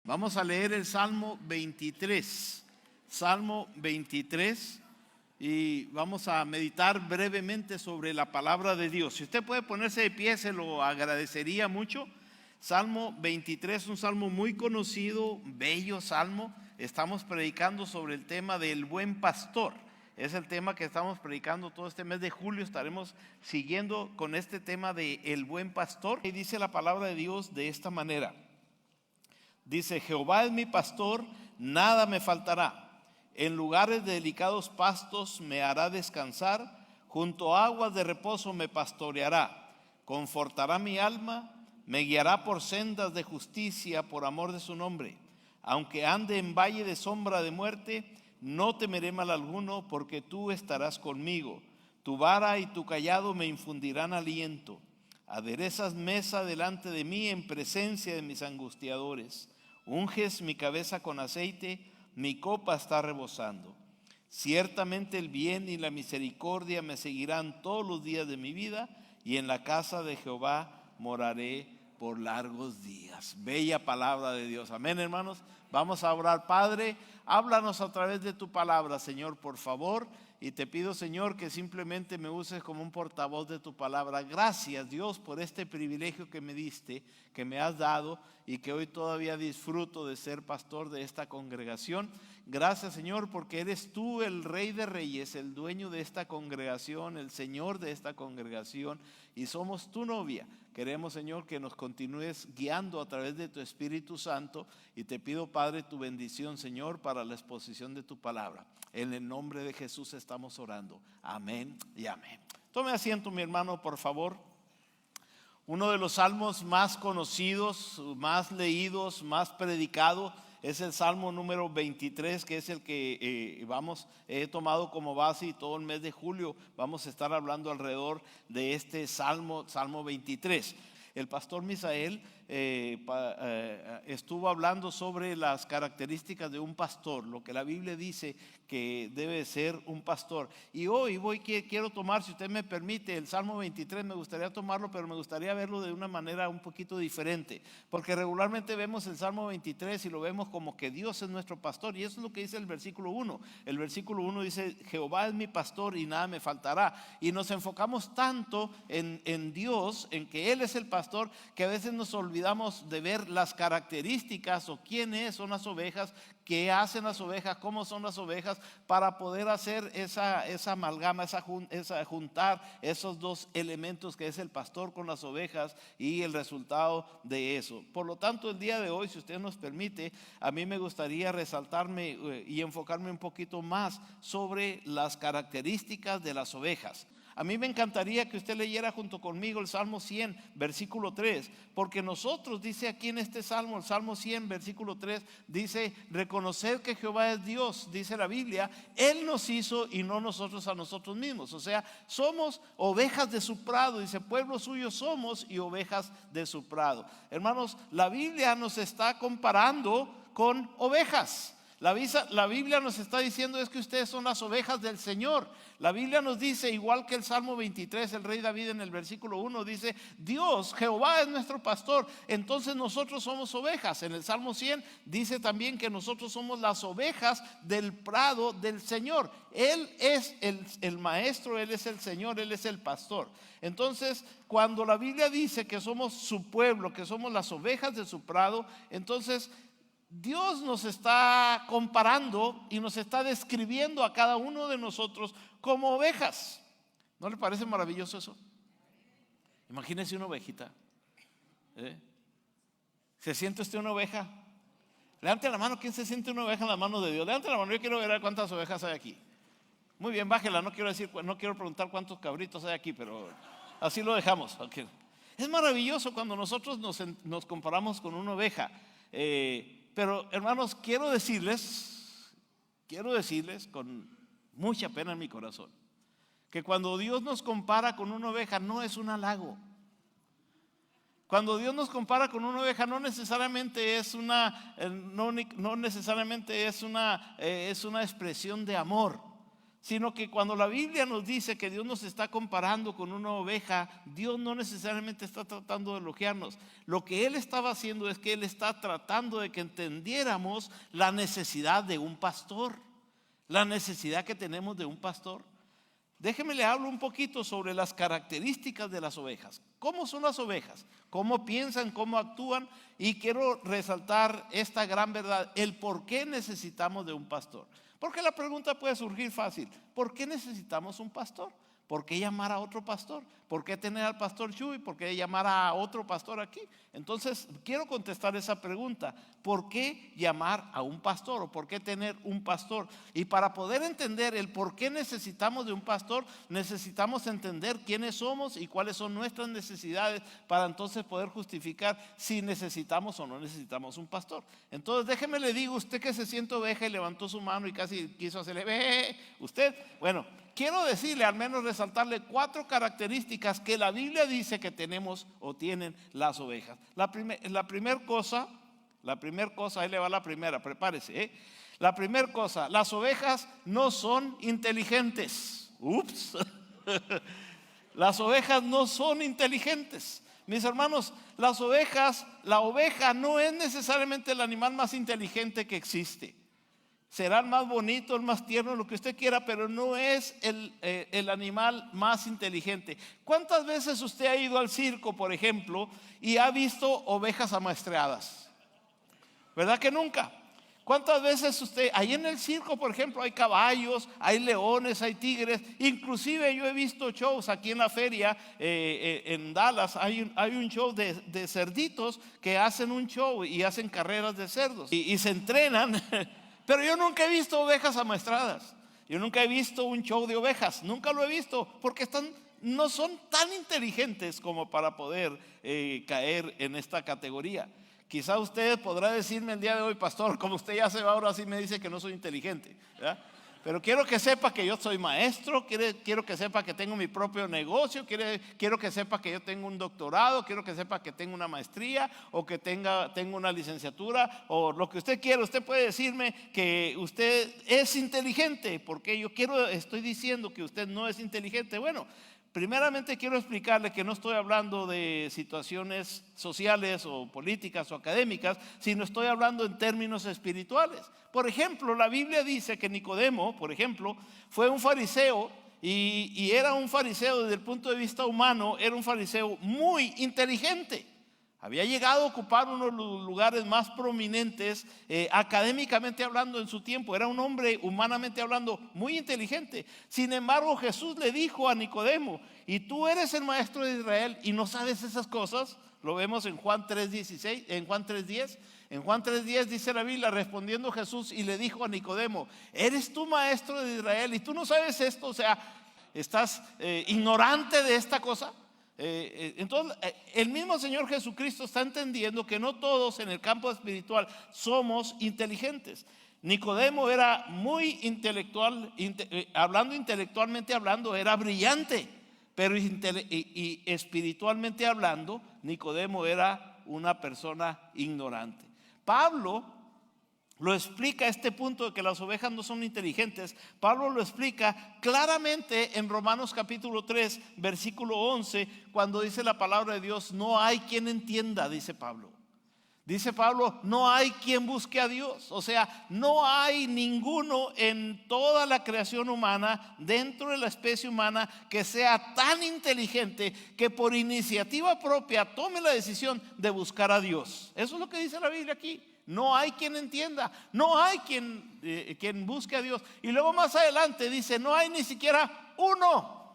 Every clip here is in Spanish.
Vamos a leer el Salmo 23. Salmo 23 y vamos a meditar brevemente sobre la palabra de Dios. Si usted puede ponerse de pie, se lo agradecería mucho. Salmo 23, un salmo muy conocido, bello salmo. Estamos predicando sobre el tema del buen pastor. Es el tema que estamos predicando todo este mes de julio. Estaremos siguiendo con este tema de el buen pastor. Y dice la palabra de Dios de esta manera. Dice: Jehová es mi pastor, nada me faltará. En lugares de delicados pastos me hará descansar, junto a aguas de reposo me pastoreará. Confortará mi alma, me guiará por sendas de justicia por amor de su nombre. Aunque ande en valle de sombra de muerte, no temeré mal alguno, porque tú estarás conmigo. Tu vara y tu cayado me infundirán aliento. Aderezas mesa delante de mí en presencia de mis angustiadores. Unges mi cabeza con aceite, mi copa está rebosando. Ciertamente el bien y la misericordia me seguirán todos los días de mi vida, y en la casa de Jehová moraré por largos días. Bella palabra de Dios. Amén, hermanos. Vamos a orar. Padre, háblanos a través de tu palabra, Señor, por favor. Y te pido, Señor, que simplemente me uses como un portavoz de tu palabra. Gracias, Dios, por este privilegio que me diste, que me has dado y que hoy todavía disfruto de ser pastor de esta congregación. Gracias, Señor, porque eres tú el Rey de Reyes, el dueño de esta congregación, el Señor de esta congregación, y somos tu novia. Queremos, Señor, que nos continúes guiando a través de tu Espíritu Santo, y te pido, Padre, tu bendición, Señor, para la exposición de tu palabra. En el nombre de Jesús estamos orando. Amén y amén. Tome asiento, mi hermano, por favor. Uno de los salmos más conocidos, más leídos, más predicado es el Salmo número 23, que es el que he tomado como base, y todo el mes de julio vamos a estar hablando alrededor de este Salmo 23. El pastor Misael estuvo hablando sobre las características de un pastor, lo que la Biblia dice que debe ser un pastor. Y hoy quiero tomar, si usted me permite, el Salmo 23. Me gustaría tomarlo, pero me gustaría verlo de una manera un poquito diferente, porque regularmente vemos el Salmo 23 y lo vemos como que Dios es nuestro pastor, y eso es lo que dice el versículo 1. El versículo 1 dice: Jehová es mi pastor y nada me faltará. Y nos enfocamos tanto en Dios, en que Él es el pastor, que a veces nos olvidamos de ver las características o quiénes son las ovejas, qué hacen las ovejas, cómo son las ovejas, para poder hacer esa amalgama, juntar esos dos elementos que es el pastor con las ovejas y el resultado de eso. Por lo tanto, el día de hoy, si usted nos permite, a mí me gustaría resaltarme y enfocarme un poquito más sobre las características de las ovejas. A mí me encantaría que usted leyera junto conmigo el Salmo 100, versículo 3, porque nosotros, dice aquí en este Salmo, el Salmo 100, versículo 3, dice: reconoced que Jehová es Dios, dice la Biblia, Él nos hizo y no nosotros a nosotros mismos. O sea, somos ovejas de su prado, dice, pueblo suyo somos y ovejas de su prado. Hermanos, la Biblia nos está comparando con ovejas. La Biblia nos está diciendo es que ustedes son las ovejas del Señor. La Biblia nos dice, igual que el Salmo 23, el rey David en el versículo 1 dice: Dios, Jehová es nuestro pastor, entonces nosotros somos ovejas. En el Salmo 100 dice también que nosotros somos las ovejas del prado del Señor. Él es el maestro, Él es el Señor, Él es el pastor. Entonces, cuando la Biblia dice que somos su pueblo, que somos las ovejas de su prado, entonces Dios nos está comparando y nos está describiendo a cada uno de nosotros como ovejas. ¿No le parece maravilloso eso? Imagínese una ovejita. ¿Se siente usted una oveja? Levante la mano. ¿Quién se siente una oveja en la mano de Dios? Levante la mano. Yo quiero ver cuántas ovejas hay aquí. Muy bien, bájela. No quiero preguntar cuántos cabritos hay aquí, pero así lo dejamos. Okay. Es maravilloso cuando nosotros nos comparamos con una oveja. Pero hermanos, quiero decirles con mucha pena en mi corazón, que cuando Dios nos compara con una oveja no es un halago. Cuando Dios nos compara con una oveja no necesariamente es una expresión de amor, sino que cuando la Biblia nos dice que Dios nos está comparando con una oveja, Dios no necesariamente está tratando de elogiarnos. Lo que Él estaba haciendo es que Él está tratando de que entendiéramos la necesidad de un pastor, la necesidad que tenemos de un pastor. Déjeme le hablo un poquito sobre las características de las ovejas. ¿Cómo son las ovejas? ¿Cómo piensan? ¿Cómo actúan? Y quiero resaltar esta gran verdad, el por qué necesitamos de un pastor. Porque la pregunta puede surgir fácil: ¿por qué necesitamos un pastor? ¿Por qué llamar a otro pastor? ¿Por qué tener al pastor Chuy? ¿Por qué llamar a otro pastor aquí? Entonces quiero contestar esa pregunta: ¿por qué llamar a un pastor? ¿O por qué tener un pastor? Y para poder entender el por qué necesitamos de un pastor, necesitamos entender quiénes somos y cuáles son nuestras necesidades, para entonces poder justificar si necesitamos o no necesitamos un pastor. Entonces déjeme le digo, usted que se siente oveja y levantó su mano y casi quiso hacerle usted, bueno, quiero decirle, al menos resaltarle 4 características que la Biblia dice que tenemos o tienen las ovejas. La primera cosa, ahí le va la primera, prepárese. La primera cosa, las ovejas no son inteligentes. Ups. Las ovejas no son inteligentes. Mis hermanos, la oveja no es necesariamente el animal más inteligente que existe. Será el más bonito, el más tierno, lo que usted quiera, pero no es el animal más inteligente. ¿Cuántas veces usted ha ido al circo, por ejemplo, y ha visto ovejas amaestradas? ¿Verdad que nunca? ¿Cuántas veces usted, ahí en el circo, por ejemplo, hay caballos, hay leones, hay tigres? Inclusive yo he visto shows aquí en la feria, en Dallas, hay un show de cerditos que hacen un show y hacen carreras de cerdos y se entrenan. Pero yo nunca he visto ovejas amaestradas. Yo nunca he visto un show de ovejas. Nunca lo he visto porque no son tan inteligentes como para poder caer en esta categoría. Quizá usted podrá decirme el día de hoy: pastor, como usted ya se va ahora, sí me dice que no soy inteligente, ¿verdad? Pero quiero que sepa que yo soy maestro, quiero que sepa que tengo mi propio negocio, quiero que sepa que yo tengo un doctorado, quiero que sepa que tengo una maestría o que tengo una licenciatura o lo que usted quiera. Usted puede decirme que usted es inteligente, porque estoy diciendo que usted no es inteligente. Bueno, primeramente quiero explicarle que no estoy hablando de situaciones sociales o políticas o académicas, sino estoy hablando en términos espirituales. Por ejemplo, la Biblia dice que Nicodemo, por ejemplo, fue un fariseo y era un fariseo desde el punto de vista humano, era un fariseo muy inteligente. Había llegado a ocupar uno de los lugares más prominentes académicamente hablando en su tiempo. Era un hombre, humanamente hablando, muy inteligente. Sin embargo, Jesús le dijo a Nicodemo: ¿y tú eres el maestro de Israel y no sabes esas cosas? Lo vemos en Juan 3:16, en Juan 3:10. En Juan 3:10 dice la Biblia: respondiendo Jesús y le dijo a Nicodemo: ¿eres tú maestro de Israel y tú no sabes esto? O sea, ¿estás ignorante de esta cosa? Entonces el mismo Señor Jesucristo está entendiendo que no todos en el campo espiritual somos inteligentes. Nicodemo era muy intelectual, hablando intelectualmente hablando, era brillante, pero y espiritualmente hablando, Nicodemo era una persona ignorante. Pablo lo explica este punto de que las ovejas no son inteligentes. Pablo lo explica claramente en Romanos capítulo 3 versículo 11, cuando dice la palabra de Dios: no hay quien entienda, dice Pablo. Dice Pablo: no hay quien busque a Dios. O sea, no hay ninguno en toda la creación humana, dentro de la especie humana, que sea tan inteligente que por iniciativa propia tome la decisión de buscar a Dios. Eso es lo que dice la Biblia aquí. No hay quien entienda, no hay quien busque a Dios. Y luego más adelante dice: no hay ni siquiera uno.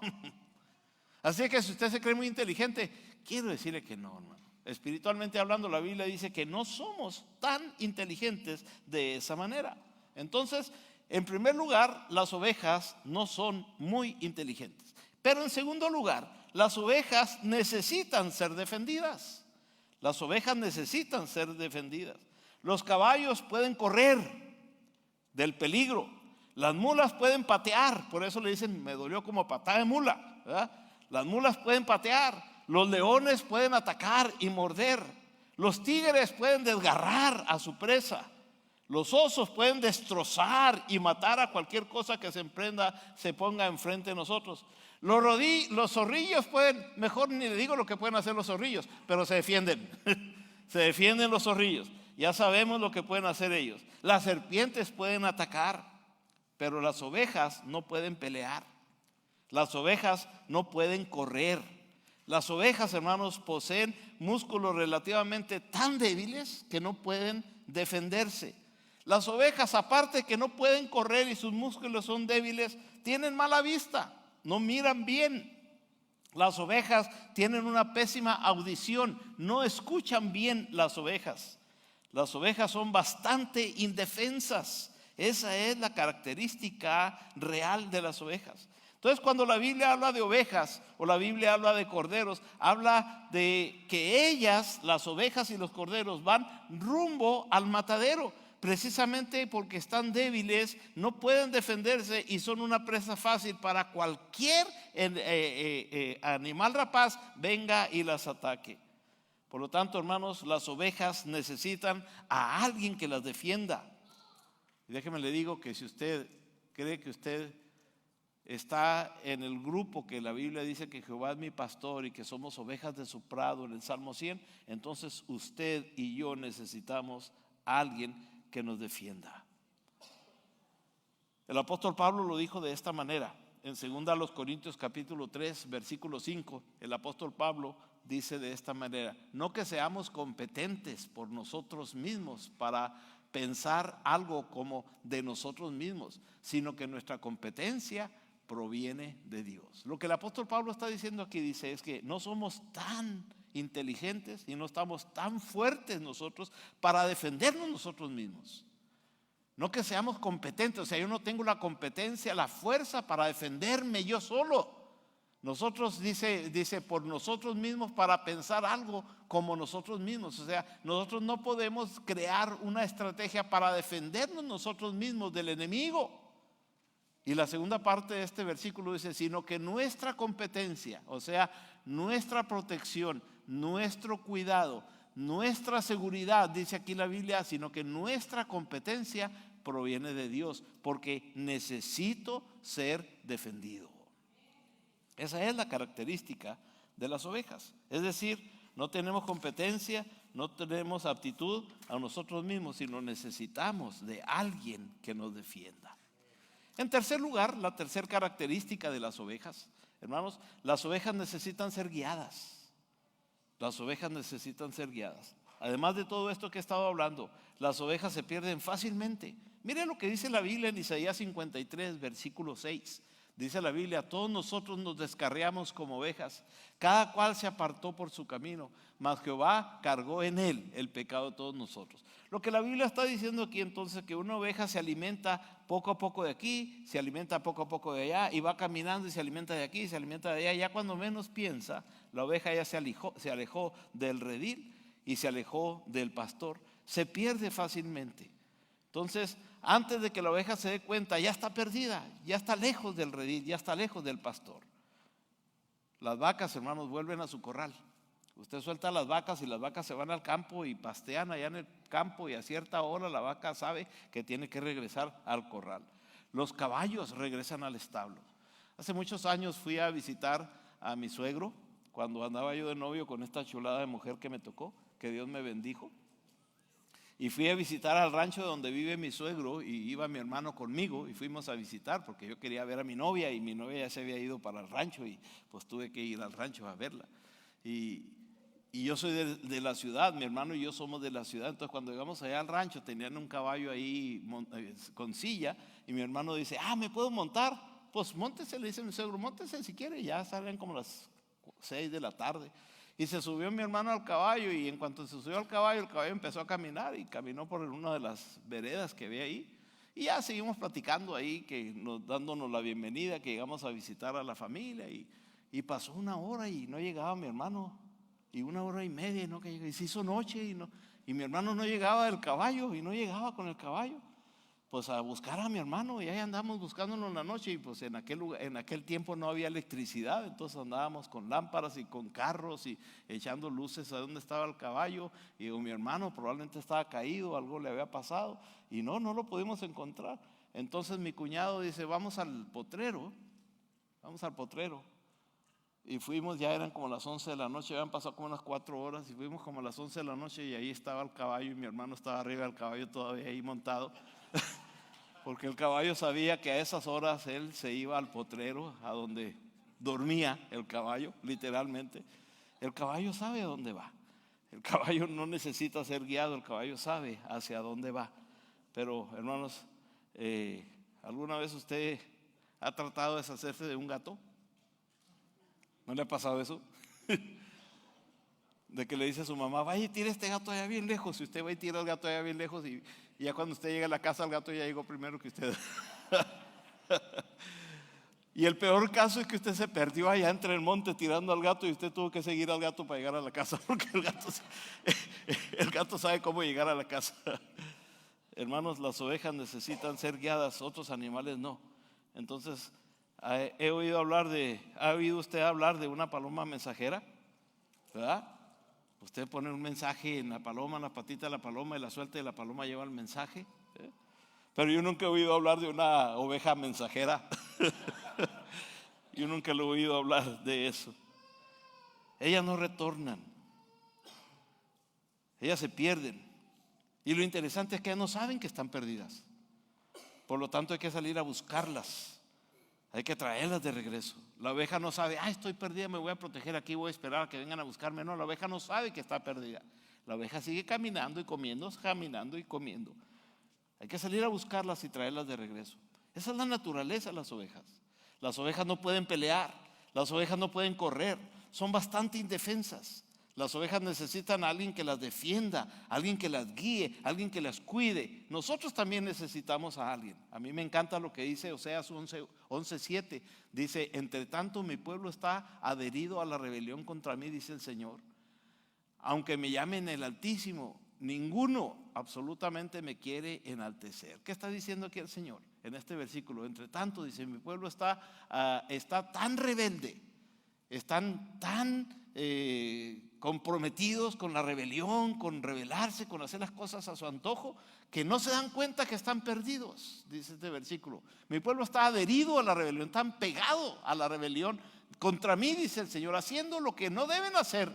Así que si usted se cree muy inteligente, quiero decirle que no, hermano. Espiritualmente hablando, la Biblia dice que no somos tan inteligentes de esa manera. Entonces, en primer lugar, las ovejas no son muy inteligentes. Pero en segundo lugar, las ovejas necesitan ser defendidas. Las ovejas necesitan ser defendidas. Los caballos pueden correr del peligro. Las mulas pueden patear. Por eso le dicen: me dolió como patada de mula, ¿verdad? Las mulas pueden patear. Los leones pueden atacar y morder. Los tigres pueden desgarrar a su presa. Los osos pueden destrozar y matar a cualquier cosa que se ponga enfrente de nosotros. Los zorrillos pueden, mejor ni le digo lo que pueden hacer los zorrillos, pero se defienden. Se defienden los zorrillos. Ya sabemos lo que pueden hacer ellos. Las serpientes pueden atacar, pero las ovejas no pueden pelear. Las ovejas no pueden correr. Las ovejas, hermanos, poseen músculos relativamente tan débiles que no pueden defenderse. Las ovejas, aparte que no pueden correr y sus músculos son débiles, tienen mala vista, no miran bien. Las ovejas tienen una pésima audición, no escuchan bien las ovejas. Las ovejas son bastante indefensas. Esa es la característica real de las ovejas. Entonces, cuando la Biblia habla de ovejas o la Biblia habla de corderos, habla de que ellas, las ovejas y los corderos, van rumbo al matadero, precisamente porque están débiles, no pueden defenderse y son una presa fácil para cualquier animal rapaz venga y las ataque. Por lo tanto, hermanos, las ovejas necesitan a alguien que las defienda. Y déjeme le digo que si usted cree que usted está en el grupo que la Biblia dice que Jehová es mi pastor y que somos ovejas de su prado en el Salmo 100, entonces usted y yo necesitamos a alguien que nos defienda. El apóstol Pablo lo dijo de esta manera. En 2 Corintios capítulo 3 versículo 5, el apóstol Pablo dice de esta manera: no que seamos competentes por nosotros mismos para pensar algo como de nosotros mismos, sino que nuestra competencia proviene de Dios. Lo que el apóstol Pablo está diciendo aquí dice es que no somos tan inteligentes y no estamos tan fuertes nosotros para defendernos nosotros mismos. No que seamos competentes, o sea, yo no tengo la competencia, la fuerza para defenderme yo solo. Nosotros dice por nosotros mismos para pensar algo como nosotros mismos. O sea, nosotros no podemos crear una estrategia para defendernos nosotros mismos del enemigo. Y la segunda parte de este versículo dice, sino que nuestra competencia, o sea, nuestra protección, nuestro cuidado, nuestra seguridad, dice aquí la Biblia, sino que nuestra competencia proviene de Dios, porque necesito ser defendido. Esa es la característica de las ovejas. Es decir, no tenemos competencia, no tenemos aptitud a nosotros mismos, sino necesitamos de alguien que nos defienda. En tercer lugar, la tercera característica de las ovejas, hermanos, las ovejas necesitan ser guiadas. Las ovejas necesitan ser guiadas. Además de todo esto que he estado hablando, las ovejas se pierden fácilmente. Miren lo que dice la Biblia en Isaías 53, versículo 6. Dice la Biblia, todos nosotros nos descarriamos como ovejas, cada cual se apartó por su camino, mas Jehová cargó en él el pecado de todos nosotros. Lo que la Biblia está diciendo aquí entonces, que una oveja se alimenta poco a poco de aquí, se alimenta poco a poco de allá, y va caminando y se alimenta de aquí, se alimenta de allá. Ya cuando menos piensa, la oveja ya se alejó del redil y se alejó del pastor, se pierde fácilmente. Entonces, antes de que la oveja se dé cuenta, ya está perdida, ya está lejos del redil, ya está lejos del pastor. Las vacas, hermanos, vuelven a su corral. Usted suelta las vacas y las vacas se van al campo y pastean allá en el campo, y a cierta hora la vaca sabe que tiene que regresar al corral. Los caballos regresan al establo. Hace muchos años fui a visitar a mi suegro cuando andaba yo de novio con esta chulada de mujer que me tocó, que Dios me bendijo. Y fui a visitar al rancho donde vive mi suegro, y iba mi hermano conmigo, y fuimos a visitar porque yo quería ver a mi novia, y mi novia ya se había ido para el rancho, y pues tuve que ir al rancho a verla. Y yo soy de la ciudad, mi hermano y yo somos de la ciudad. Entonces cuando llegamos allá al rancho tenían un caballo ahí con silla, y mi hermano dice, ¿me puedo montar? Pues móntese, le dice mi suegro, móntese si quiere. Ya salen como las 6 de la tarde. Y se subió mi hermano al caballo, y en cuanto se subió al caballo, el caballo empezó a caminar y caminó por una de las veredas que había ahí. Y ya seguimos platicando ahí, dándonos la bienvenida, que llegamos a visitar a la familia. Y pasó una hora y no llegaba mi hermano, y 1 hora y media, ¿no? Y se hizo noche y mi hermano no llegaba del caballo, y no llegaba con el caballo. pues a buscar a mi hermano, y ahí andamos buscándolo en la noche. Y pues en aquel tiempo no había electricidad, entonces andábamos con lámparas y con carros y echando luces a donde estaba el caballo. Y mi hermano probablemente estaba caído, algo le había pasado, y no lo pudimos encontrar. Entonces mi cuñado dice: vamos al potrero. Y fuimos, ya eran como las 11 de la noche, habían pasado como unas 4 horas, y fuimos como a las 11 de la noche, y ahí estaba el caballo, y mi hermano estaba arriba del caballo todavía ahí montado. Porque el caballo sabía que a esas horas él se iba al potrero, a donde dormía el caballo, literalmente. El caballo sabe a dónde va. El caballo no necesita ser guiado, el caballo sabe hacia dónde va. Pero hermanos, ¿alguna vez usted ha tratado de deshacerse de un gato? ¿No le ha pasado eso? De que le dice a su mamá: vaya y tira este gato allá bien lejos. Y usted va y tira el gato allá bien lejos, y ya cuando usted llega a la casa, el gato ya llegó primero que usted. Y el peor caso es que usted se perdió allá entre el monte tirando al gato, y usted tuvo que seguir al gato para llegar a la casa, porque el gato sabe cómo llegar a la casa. Hermanos, las ovejas necesitan ser guiadas, otros animales no. Entonces, ¿ha oído usted hablar de una paloma mensajera? ¿Verdad? Usted pone un mensaje en la paloma, en la patita de la paloma, y la suelta, y la paloma lleva el mensaje. Pero yo nunca he oído hablar de una oveja mensajera. Yo nunca lo he oído hablar de eso. Ellas no retornan, ellas se pierden. Y lo interesante es que ellas no saben que están perdidas. Por lo tanto, hay que salir a buscarlas. Hay que traerlas de regreso. La oveja no sabe: estoy perdida, me voy a proteger aquí, voy a esperar a que vengan a buscarme. No, la oveja no sabe que está perdida. La oveja sigue caminando y comiendo, caminando y comiendo. Hay que salir a buscarlas y traerlas de regreso. Esa es la naturaleza de las ovejas. Las ovejas no pueden pelear, las ovejas no pueden correr, son bastante indefensas. Las ovejas necesitan a alguien que las defienda, alguien que las guíe, alguien que las cuide. Nosotros también necesitamos a alguien. A mí me encanta lo que dice Oseas 11:7. Dice: entre tanto mi pueblo está adherido a la rebelión contra mí, dice el Señor. Aunque me llamen el Altísimo, ninguno absolutamente me quiere enaltecer. ¿Qué está diciendo aquí el Señor en este versículo? Entre tanto, dice, mi pueblo está tan rebelde, están tan comprometidos con la rebelión, con rebelarse, con hacer las cosas a su antojo, que no se dan cuenta que están perdidos, dice este versículo. Mi pueblo está adherido a la rebelión, están pegados a la rebelión contra mí, dice el Señor, haciendo lo que no deben hacer.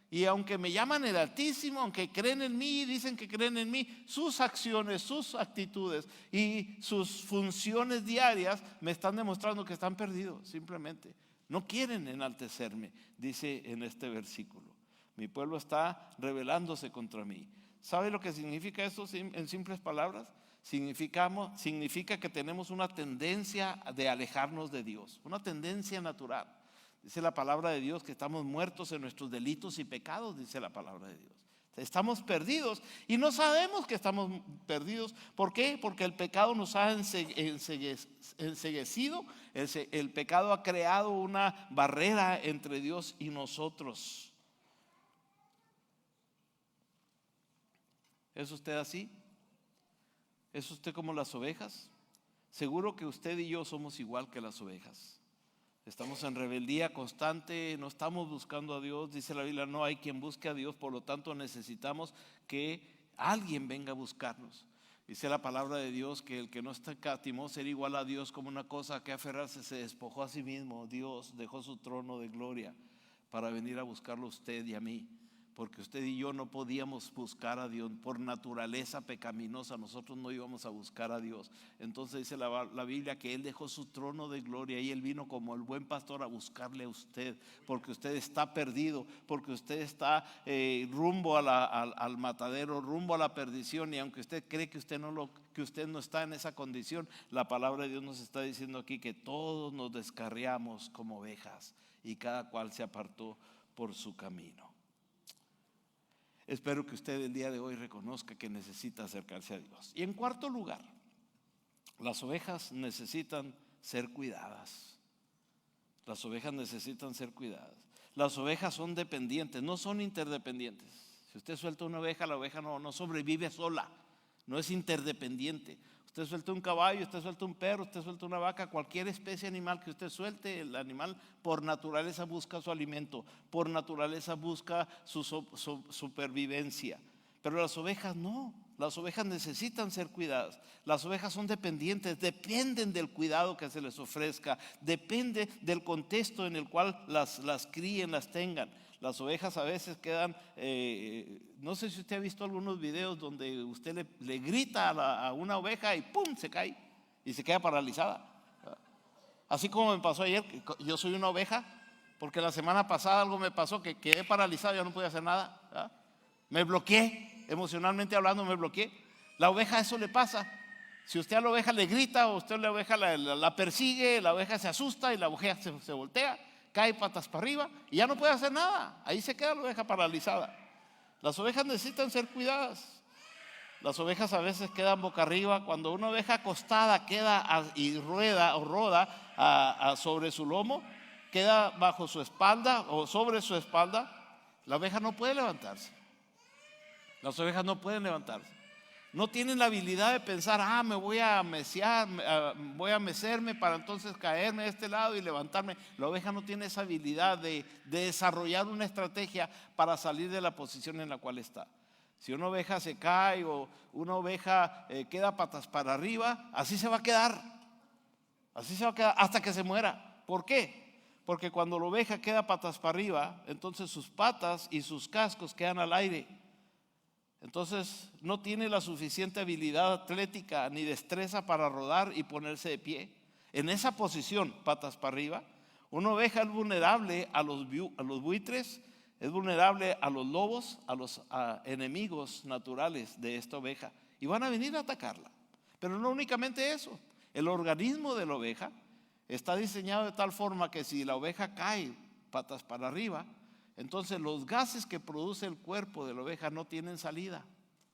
Y aunque me llaman el Altísimo, aunque creen en mí, dicen que creen en mí, sus acciones, sus actitudes y sus funciones diarias me están demostrando que están perdidos. Simplemente no quieren enaltecerme, dice en este versículo. Mi pueblo está rebelándose contra mí. ¿Sabe lo que significa esto en simples palabras? Significa que tenemos una tendencia de alejarnos de Dios, una tendencia natural. Dice la palabra de Dios que estamos muertos en nuestros delitos y pecados, dice la palabra de Dios. Estamos perdidos y no sabemos que estamos perdidos. ¿Por qué? Porque el pecado nos ha enceguecido. El pecado ha creado una barrera entre Dios y nosotros. ¿Es usted así? ¿Es usted como las ovejas? Seguro que usted y yo somos igual que las ovejas. Estamos en rebeldía constante, no estamos buscando a Dios. Dice la Biblia: no hay quien busque a Dios, por lo tanto necesitamos que alguien venga a buscarnos. Dice la palabra de Dios que el que no escatimó ser igual a Dios como una cosa que aferrarse, se despojó a sí mismo. Dios dejó su trono de gloria para venir a buscarlo a usted y a mí, porque usted y yo no podíamos buscar a Dios. Por naturaleza pecaminosa nosotros no íbamos a buscar a Dios. Entonces dice la Biblia que Él dejó su trono de gloria y Él vino como el buen pastor a buscarle a usted, porque usted está perdido, porque usted está rumbo al matadero, rumbo a la perdición. Y aunque usted cree que usted no está en esa condición, la palabra de Dios nos está diciendo aquí que todos nos descarriamos como ovejas y cada cual se apartó por su camino. Espero que usted el día de hoy reconozca que necesita acercarse a Dios. Y en cuarto lugar, las ovejas necesitan ser cuidadas. Las ovejas necesitan ser cuidadas. Las ovejas son dependientes, no son interdependientes. Si usted suelta una oveja, la oveja no sobrevive sola, no es interdependiente. Usted suelta un caballo, usted suelta un perro, usted suelta una vaca, cualquier especie animal que usted suelte, el animal por naturaleza busca su alimento, por naturaleza busca su supervivencia. Pero las ovejas no, las ovejas necesitan ser cuidadas. Las ovejas son dependientes, dependen del cuidado que se les ofrezca, depende del contexto en el cual las críen, las tengan. Las ovejas a veces quedan, no sé si usted ha visto algunos videos donde usted le grita a una oveja y ¡pum!, se cae y se queda paralizada. Así como me pasó ayer, yo soy una oveja, porque la semana pasada algo me pasó que quedé paralizado, ya no podía hacer nada, ¿verdad? Me bloqueé, emocionalmente hablando me bloqueé. La oveja eso le pasa. Si usted a la oveja le grita o usted a la oveja la persigue, la oveja se asusta y la oveja se voltea, cae patas para arriba y ya no puede hacer nada. Ahí se queda la oveja paralizada. Las ovejas necesitan ser cuidadas. Las ovejas a veces quedan boca arriba. Cuando una oveja acostada queda y rueda o roda sobre su lomo, queda bajo su espalda o sobre su espalda, la oveja no puede levantarse. Las ovejas no pueden levantarse. No tienen la habilidad de pensar, me voy a meciar, voy a mecerme para entonces caerme de este lado y levantarme. La oveja no tiene esa habilidad de desarrollar una estrategia para salir de la posición en la cual está. Si una oveja se cae o una oveja queda patas para arriba, así se va a quedar. Así se va a quedar hasta que se muera. ¿Por qué? Porque cuando la oveja queda patas para arriba, entonces sus patas y sus cascos quedan al aire. Entonces no tiene la suficiente habilidad atlética ni destreza para rodar y ponerse de pie. En esa posición, patas para arriba, una oveja es vulnerable a los buitres, es vulnerable a los lobos, a los enemigos naturales de esta oveja. Y van a venir a atacarla. Pero no únicamente eso. El organismo de la oveja está diseñado de tal forma que si la oveja cae patas para arriba, entonces los gases que produce el cuerpo de la oveja no tienen salida.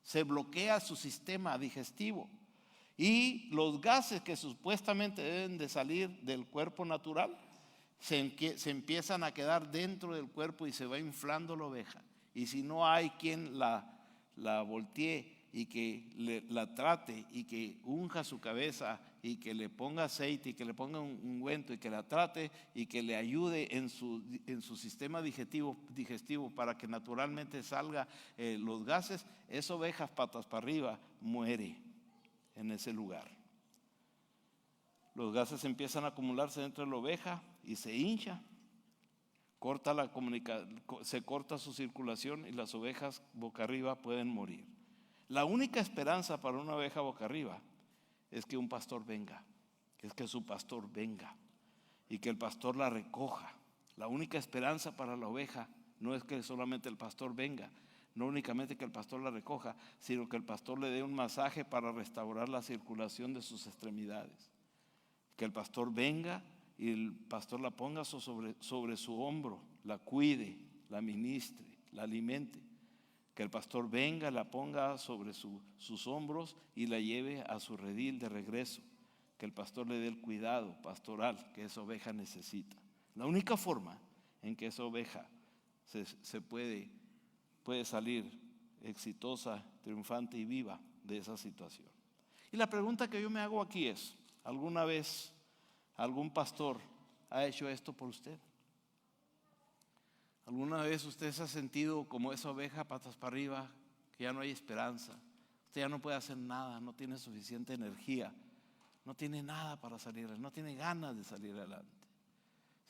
Se bloquea su sistema digestivo. Y los gases que supuestamente deben de salir del cuerpo natural se empiezan a quedar dentro del cuerpo y se va inflando la oveja. Y si no hay quien la voltee y que la trate y que unja su cabeza y que le ponga aceite y que le ponga un ungüento y que la trate y que le ayude en su sistema digestivo para que naturalmente salga los gases, esa oveja patas para arriba muere en ese lugar. Los gases empiezan a acumularse dentro de la oveja y se hincha, se corta su circulación y las ovejas boca arriba pueden morir. La única esperanza para una oveja boca arriba es que un pastor venga, es que su pastor venga y que el pastor la recoja. La única esperanza para la oveja no es que solamente el pastor venga, no únicamente que el pastor la recoja, sino que el pastor le dé un masaje para restaurar la circulación de sus extremidades. Que el pastor venga y el pastor la ponga sobre su hombro, la cuide, la ministre, la alimente. Que el pastor venga, la ponga sobre sus hombros y la lleve a su redil de regreso. Que el pastor le dé el cuidado pastoral que esa oveja necesita. La única forma en que esa oveja se puede salir exitosa, triunfante y viva de esa situación. Y la pregunta que yo me hago aquí es, ¿alguna vez algún pastor ha hecho esto por usted? ¿Alguna vez usted se ha sentido como esa oveja patas para arriba, que ya no hay esperanza? Usted ya no puede hacer nada, no tiene suficiente energía, no tiene nada para salir, no tiene ganas de salir adelante.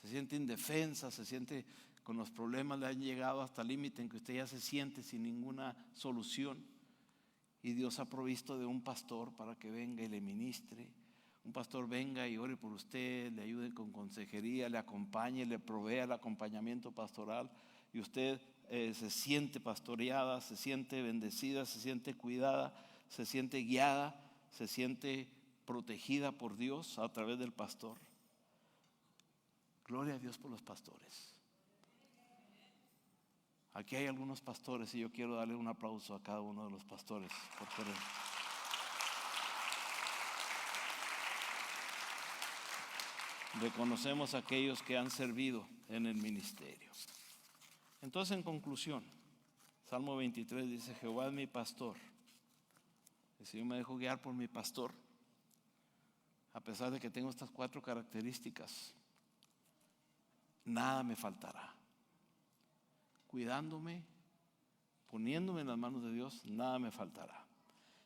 Se siente indefensa, se siente con los problemas, le han llegado hasta el límite en que usted ya se siente sin ninguna solución. Y Dios ha provisto de un pastor para que venga y le ministre. Un pastor venga y ore por usted, le ayude con consejería, le acompañe, le provea el acompañamiento pastoral y usted se siente pastoreada, se siente bendecida, se siente cuidada, se siente guiada, se siente protegida por Dios a través del pastor. Gloria a Dios por los pastores. Aquí hay algunos pastores y yo quiero darle un aplauso a cada uno de los pastores por querer. Reconocemos a aquellos que han servido en el ministerio. Entonces, en conclusión, Salmo 23 dice: Jehová es mi pastor. El Señor me dejó guiar por mi pastor. a pesar de que tengo estas 4 características, nada me faltará. Cuidándome, poniéndome en las manos de Dios, nada me faltará.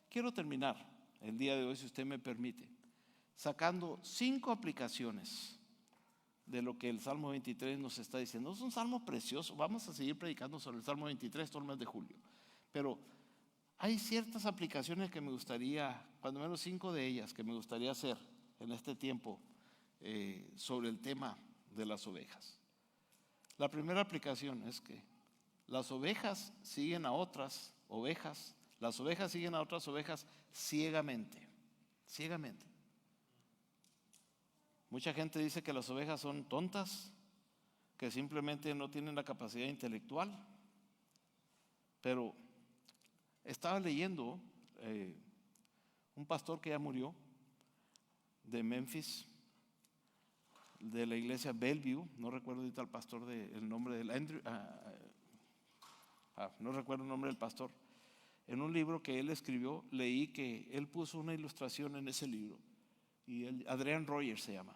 Quiero terminar el día de hoy, si usted me permite, sacando 5 aplicaciones de lo que el Salmo 23 nos está diciendo. Es un salmo precioso. Vamos a seguir predicando sobre el Salmo 23 todo el mes de julio. Pero hay ciertas aplicaciones que me gustaría, cuando menos 5 de ellas, que me gustaría hacer en este tiempo sobre el tema de las ovejas. La primera aplicación es que las ovejas siguen a otras ovejas, las ovejas siguen a otras ovejas ciegamente, ciegamente. Mucha gente dice que las ovejas son tontas, que simplemente no tienen la capacidad intelectual, pero estaba leyendo un pastor que ya murió de Memphis, de la iglesia Bellevue, no recuerdo ahorita el pastor el nombre del Andrew, no recuerdo el nombre del pastor. En un libro que él escribió, leí que él puso una ilustración en ese libro, y Adrian Rogers se llama.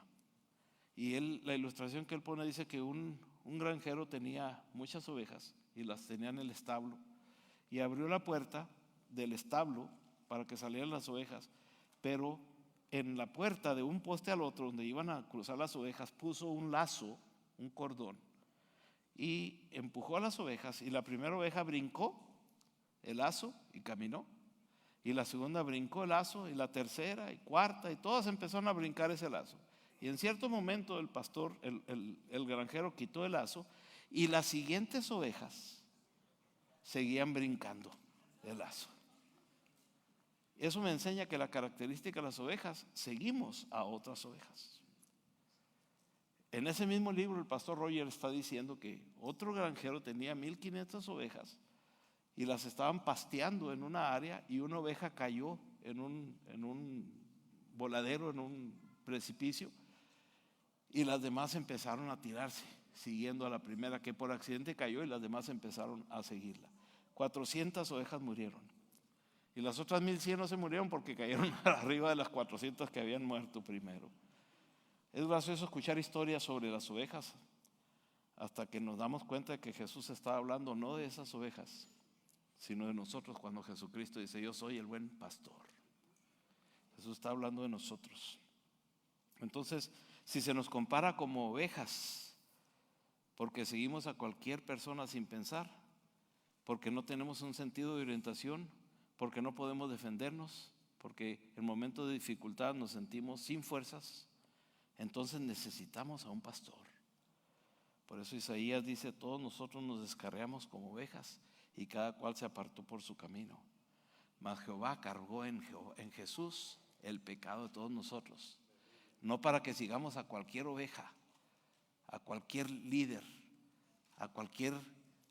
Y la ilustración que él pone dice que un granjero tenía muchas ovejas y las tenía en el establo, y abrió la puerta del establo para que salieran las ovejas, pero en la puerta de un poste al otro donde iban a cruzar las ovejas puso un lazo, un cordón, y empujó a las ovejas, y la primera oveja brincó el lazo y caminó, y la segunda brincó el lazo, y la tercera y cuarta, y todas empezaron a brincar ese lazo. Y en cierto momento el pastor, el granjero, quitó el lazo, y las siguientes ovejas seguían brincando el lazo. Eso me enseña que la característica de las ovejas, seguimos a otras ovejas. En ese mismo libro el pastor Roger está diciendo que otro granjero tenía 1500 ovejas y las estaban pasteando en una área, y una oveja cayó en un voladero, en un precipicio, y las demás empezaron a tirarse siguiendo a la primera, que por accidente cayó, y las demás empezaron a seguirla. 400 ovejas murieron, y las otras 1100 no se murieron porque cayeron arriba de las 400 que habían muerto primero. Es gracioso escuchar historias sobre las ovejas hasta que nos damos cuenta de que Jesús estaba hablando no de esas ovejas, sino de nosotros, cuando Jesucristo dice: yo soy el buen pastor. Jesús está hablando de nosotros. Entonces, si se nos compara como ovejas porque seguimos a cualquier persona sin pensar, porque no tenemos un sentido de orientación, porque no podemos defendernos, porque en momentos de dificultad nos sentimos sin fuerzas, entonces necesitamos a un pastor. Por eso Isaías dice: todos nosotros nos descarriamos como ovejas, y cada cual se apartó por su camino, mas Jehová cargó en Jesús el pecado de todos nosotros. No para que sigamos a cualquier oveja, a cualquier líder, a cualquier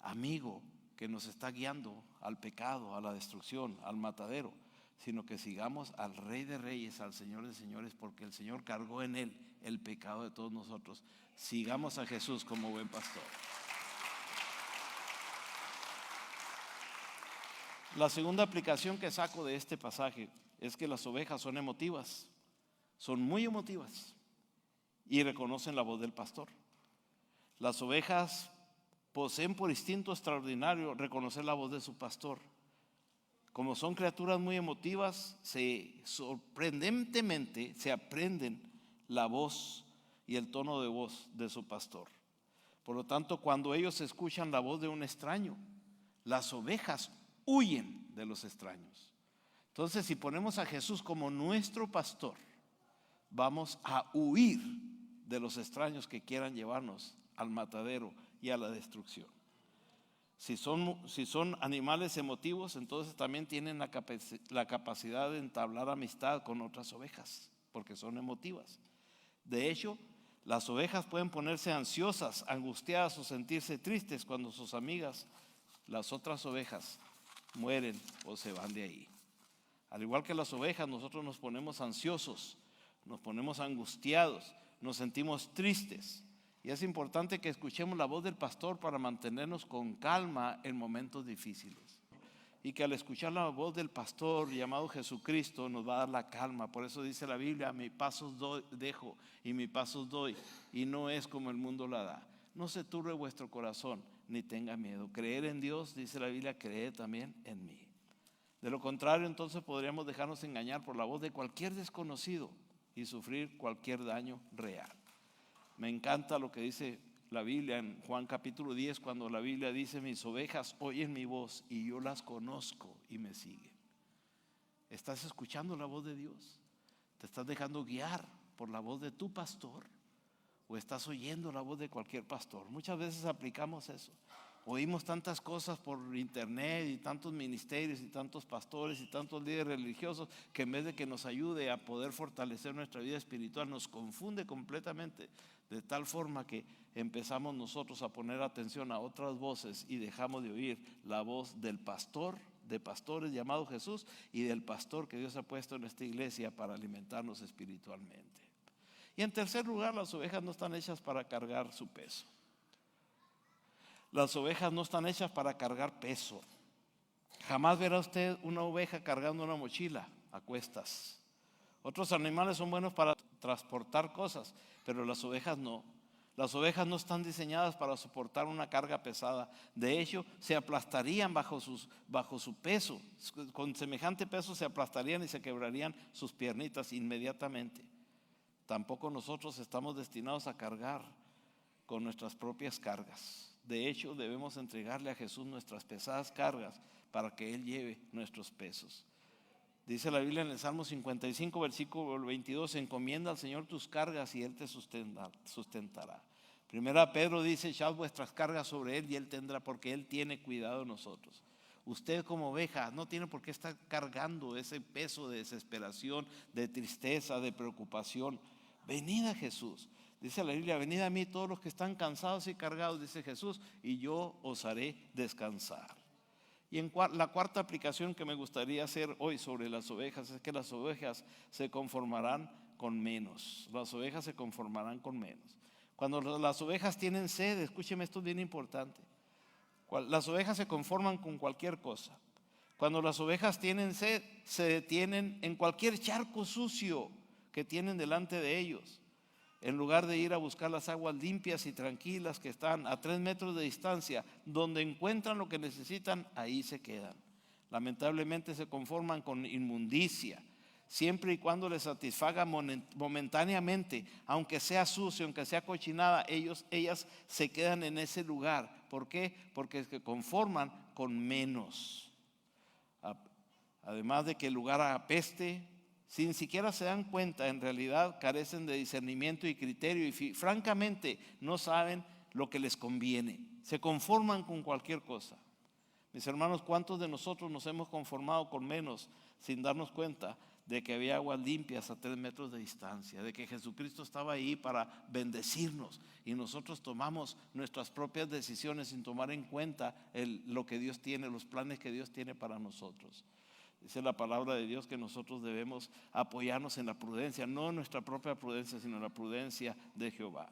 amigo que nos está guiando al pecado, a la destrucción, al matadero, sino que sigamos al Rey de Reyes, al Señor de Señores, porque el Señor cargó en él el pecado de todos nosotros. Sigamos a Jesús como buen pastor. La segunda aplicación que saco de este pasaje es que las ovejas son emotivas, son muy emotivas, y reconocen la voz del pastor. Las ovejas poseen por instinto extraordinario reconocer la voz de su pastor. Como son criaturas muy emotivas, sorprendentemente se aprenden la voz y el tono de voz de su pastor. Por lo tanto, cuando ellos escuchan la voz de un extraño, las ovejas huyen de los extraños. Entonces, si ponemos a Jesús como nuestro pastor, vamos a huir de los extraños que quieran llevarnos al matadero y a la destrucción. Si son animales emotivos, entonces también tienen la capacidad de entablar amistad con otras ovejas, porque son emotivas. De hecho, las ovejas pueden ponerse ansiosas, angustiadas o sentirse tristes cuando sus amigas, las otras ovejas, mueren o se van de ahí. Al igual que las ovejas, nosotros nos ponemos ansiosos, nos ponemos angustiados, nos sentimos tristes. Y es importante que escuchemos la voz del pastor para mantenernos con calma en momentos difíciles. y que al escuchar la voz del pastor llamado Jesucristo nos va a dar la calma. Por eso dice la Biblia, mi pasos dejo y mi pasos doy, y no es como el mundo la da. No se turbe vuestro corazón ni tenga miedo. Creer en Dios, dice la Biblia, creed también en mí. De lo contrario, entonces podríamos dejarnos engañar por la voz de cualquier desconocido y sufrir cualquier daño real. Me encanta lo que dice la Biblia en Juan capítulo 10, cuando la Biblia dice, mis ovejas oyen mi voz y yo las conozco y me siguen. ¿Estás escuchando la voz de Dios? ¿Te estás dejando guiar por la voz de tu pastor? ¿O estás oyendo la voz de cualquier pastor? Muchas veces aplicamos eso. Oímos tantas cosas por internet y tantos ministerios y tantos pastores y tantos líderes religiosos que en vez de que nos ayude a poder fortalecer nuestra vida espiritual, nos confunde completamente, de tal forma que empezamos nosotros a poner atención a otras voces y dejamos de oír la voz del pastor, de pastores llamado Jesús, y del pastor que Dios ha puesto en esta iglesia para alimentarnos espiritualmente. Y en tercer lugar, las ovejas no están hechas para cargar su peso. Las ovejas no están hechas para cargar peso. Jamás verá usted una oveja cargando una mochila a cuestas. Otros animales son buenos para transportar cosas, pero las ovejas no. Las ovejas no están diseñadas para soportar una carga pesada. De hecho, se aplastarían bajo su peso. Con semejante peso se aplastarían y se quebrarían sus piernitas inmediatamente. Tampoco nosotros estamos destinados a cargar con nuestras propias cargas. De hecho, debemos entregarle a Jesús nuestras pesadas cargas para que Él lleve nuestros pesos. Dice la Biblia en el Salmo 55, versículo 22, encomienda al Señor tus cargas y Él te sustentará. Primera Pedro dice, echad vuestras cargas sobre Él y Él tendrá, porque Él tiene cuidado de nosotros. Usted como oveja no tiene por qué estar cargando ese peso de desesperación, de tristeza, de preocupación. Venid a Jesús. Dice la Biblia, venid a mí todos los que están cansados y cargados, dice Jesús, y yo os haré descansar. Y la cuarta aplicación que me gustaría hacer hoy sobre las ovejas es que las ovejas se conformarán con menos. Las ovejas se conformarán con menos. Cuando las ovejas tienen sed, escúcheme, esto es bien importante. Las ovejas se conforman con cualquier cosa. Cuando las ovejas tienen sed, se detienen en cualquier charco sucio que tienen delante de ellos. En lugar de ir a buscar las aguas limpias y tranquilas que están a 3 metros de distancia, donde encuentran lo que necesitan, ahí se quedan. Lamentablemente se conforman con inmundicia, siempre y cuando les satisfaga momentáneamente, aunque sea sucio, aunque sea cochinada, ellas se quedan en ese lugar. ¿Por qué? Porque se conforman con menos. Además de que el lugar apeste, si ni siquiera se dan cuenta, en realidad carecen de discernimiento y criterio y francamente no saben lo que les conviene. Se conforman con cualquier cosa. Mis hermanos, ¿cuántos de nosotros nos hemos conformado con menos sin darnos cuenta de que había aguas limpias a 3 metros de distancia, de que Jesucristo estaba ahí para bendecirnos y nosotros tomamos nuestras propias decisiones sin tomar en cuenta lo que Dios tiene, los planes que Dios tiene para nosotros? Dice la palabra de Dios que nosotros debemos apoyarnos en la prudencia, no en nuestra propia prudencia, sino en la prudencia de Jehová.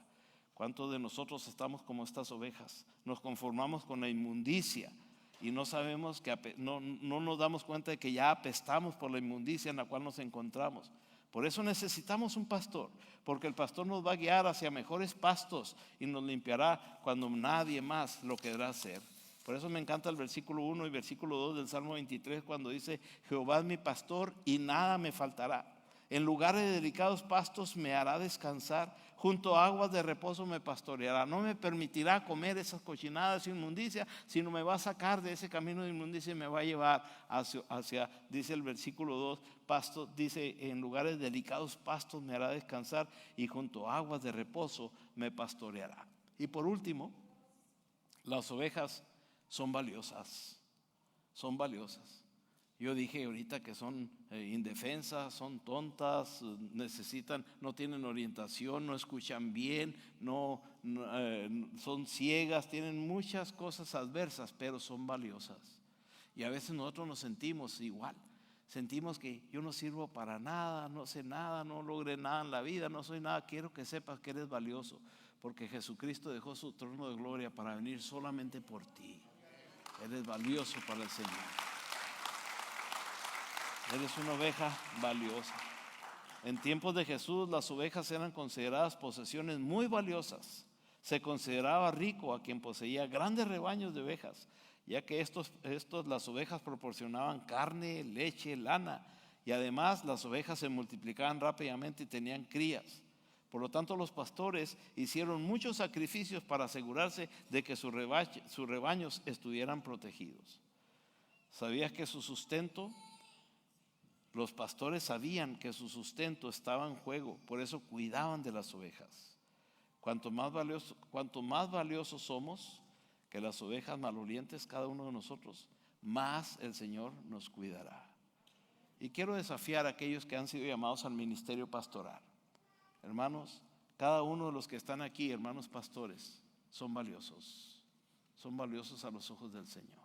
¿Cuántos de nosotros estamos como estas ovejas? Nos conformamos con la inmundicia y no sabemos no nos damos cuenta de que ya apestamos por la inmundicia en la cual nos encontramos. Por eso necesitamos un pastor, porque el pastor nos va a guiar hacia mejores pastos y nos limpiará cuando nadie más lo querrá hacer. Por eso me encanta el versículo 1 y versículo 2 del Salmo 23 cuando dice, Jehová es mi pastor y nada me faltará. En lugares de delicados pastos me hará descansar, junto a aguas de reposo me pastoreará. No me permitirá comer esas cochinadas inmundicia, sino me va a sacar de ese camino de inmundicia y me va a llevar hacia dice el versículo 2, dice, en lugares de delicados pastos me hará descansar y junto a aguas de reposo me pastoreará. Y por último, las ovejas son valiosas, son valiosas. Yo dije ahorita que son indefensas, son tontas, no tienen orientación, no escuchan bien, son ciegas, tienen muchas cosas adversas, pero son valiosas. Y a veces nosotros nos sentimos igual, sentimos que yo no sirvo para nada, no sé nada, no logré nada en la vida, no soy nada. Quiero que sepas que eres valioso, porque Jesucristo dejó su trono de gloria para venir solamente por ti. Eres valioso para el Señor. Eres una oveja valiosa. En tiempos de Jesús las ovejas eran consideradas posesiones muy valiosas. Se consideraba rico a quien poseía grandes rebaños de ovejas, ya que las ovejas proporcionaban carne, leche, lana, y además las ovejas se multiplicaban rápidamente y tenían crías. Por lo tanto, los pastores hicieron muchos sacrificios para asegurarse de que sus rebaños estuvieran protegidos. ¿Sabías que los pastores sabían que su sustento estaba en juego, por eso cuidaban de las ovejas? Cuanto más valiosos somos que las ovejas malolientes, cada uno de nosotros, más el Señor nos cuidará. Y quiero desafiar a aquellos que han sido llamados al ministerio pastoral. Hermanos, cada uno de los que están aquí, hermanos pastores, son valiosos a los ojos del Señor.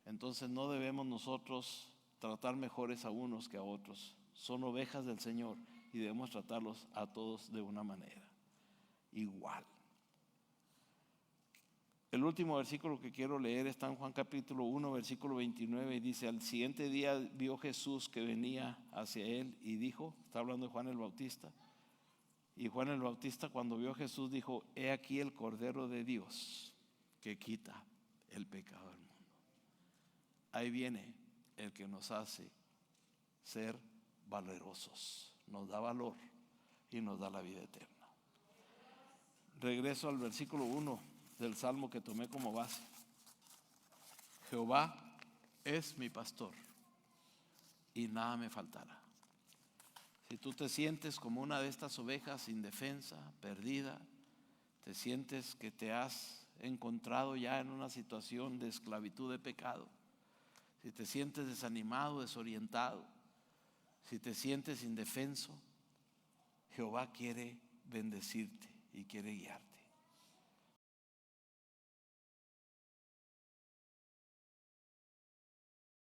Entonces no debemos nosotros tratar mejores a unos que a otros. Son ovejas del Señor y debemos tratarlos a todos de una manera igual. El último versículo que quiero leer está en Juan capítulo 1, versículo 29, y dice: al siguiente día vio Jesús que venía hacia él y dijo, está hablando de Juan el Bautista, y Juan el Bautista cuando vio a Jesús dijo: he aquí el Cordero de Dios que quita el pecado del mundo. Ahí viene el que nos hace ser valerosos, nos da valor y nos da la vida eterna. Regreso al versículo 1 del Salmo que tomé como base. Jehová es mi pastor y nada me faltará. Si tú te sientes como una de estas ovejas indefensa, perdida, te sientes que te has encontrado ya en una situación de esclavitud de pecado, si te sientes desanimado, desorientado, si te sientes indefenso, Jehová quiere bendecirte y quiere guiarte.